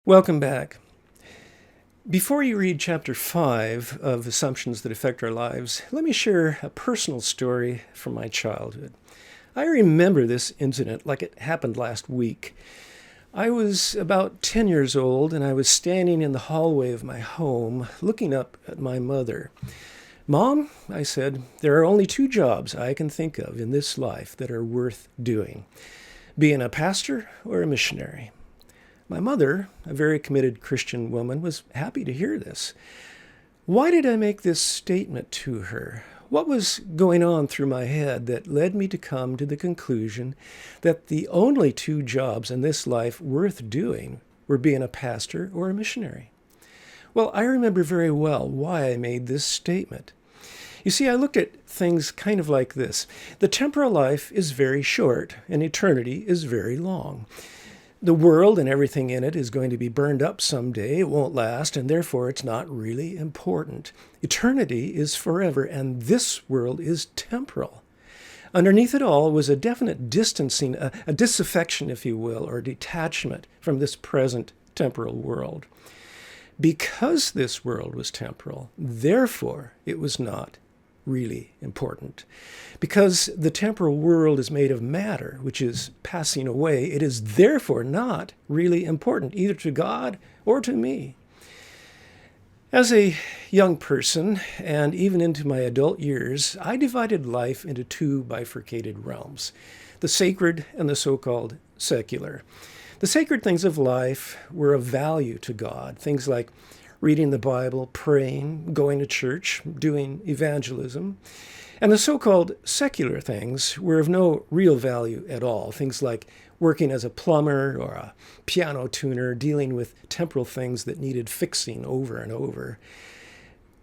Welcome back. Before you read chapter 5 of Assumptions That Affect Our Lives, let me share a personal story from my childhood. I remember this incident like it happened last week. I was about 10 years old and I was standing in the hallway of my home looking up at my mother. "Mom," I said, "there are only two jobs I can think of in this life that are worth doing: being a pastor or a missionary." My mother, a very committed Christian woman, was happy to hear this. Why did I make this statement to her? What was going on through my head that led me to come to the conclusion that the only two jobs in this life worth doing were being a pastor or a missionary? Well, I remember very well why I made this statement. You see, I looked at things kind of like this. The temporal life is very short, and eternity is very long. The world and everything in it is going to be burned up someday. It won't last, and therefore it's not really important. Eternity is forever, and this world is temporal. Underneath it all was a definite distancing, a disaffection, if you will, or detachment from this present temporal world. Because this world was temporal, therefore it was not really important. Because the temporal world is made of matter, which is passing away, it is therefore not really important, either to God or to me. As a young person, and even into my adult years, I divided life into two bifurcated realms: the sacred and the so-called secular. The sacred things of life were of value to God, things like reading the Bible, praying, going to church, doing evangelism. And the so-called secular things were of no real value at all, things like working as a plumber or a piano tuner, dealing with temporal things that needed fixing over and over.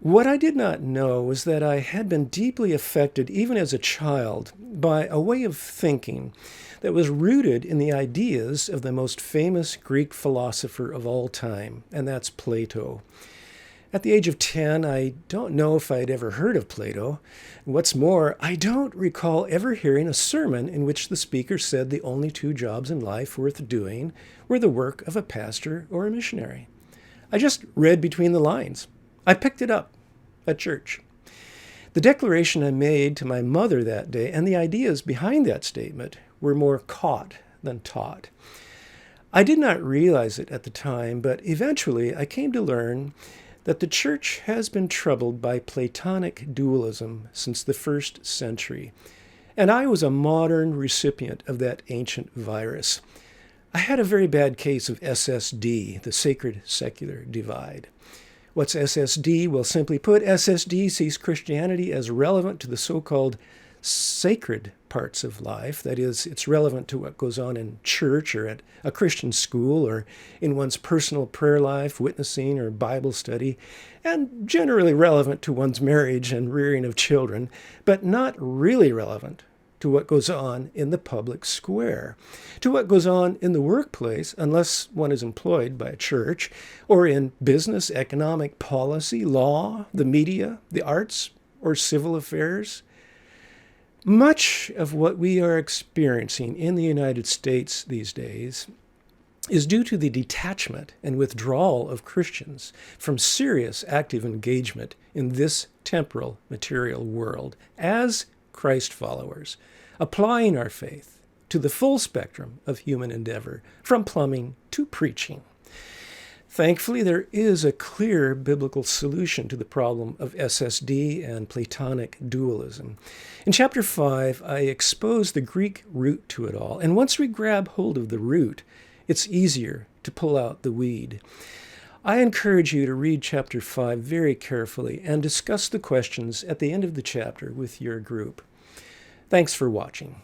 What I did not know was that I had been deeply affected, even as a child, by a way of thinking that was rooted in the ideas of the most famous Greek philosopher of all time, and that's Plato. At the age of 10, I don't know if I'd ever heard of Plato. What's more, I don't recall ever hearing a sermon in which the speaker said the only two jobs in life worth doing were the work of a pastor or a missionary. I just read between the lines. I picked it up at church. The declaration I made to my mother that day and the ideas behind that statement were more caught than taught. I did not realize it at the time, but eventually I came to learn that the church has been troubled by Platonic dualism since the first century, and I was a modern recipient of that ancient virus. I had a very bad case of SSD, the sacred-secular divide. What's SSD? Well, simply put, SSD sees Christianity as relevant to the so-called sacred parts of life. That is, it's relevant to what goes on in church or at a Christian school or in one's personal prayer life, witnessing, or Bible study, and generally relevant to one's marriage and rearing of children, but not really relevant to what goes on in the public square, to what goes on in the workplace, unless one is employed by a church, or in business, economic policy, law, the media, the arts, or civil affairs. Much of what we are experiencing in the United States these days is due to the detachment and withdrawal of Christians from serious active engagement in this temporal material world as Christ followers, applying our faith to the full spectrum of human endeavor, from plumbing to preaching. Thankfully, there is a clear biblical solution to the problem of SSD and Platonic dualism. In chapter 5, I expose the Greek root to it all, and once we grab hold of the root, it's easier to pull out the weed. I encourage you to read chapter 5 very carefully and discuss the questions at the end of the chapter with your group. Thanks for watching.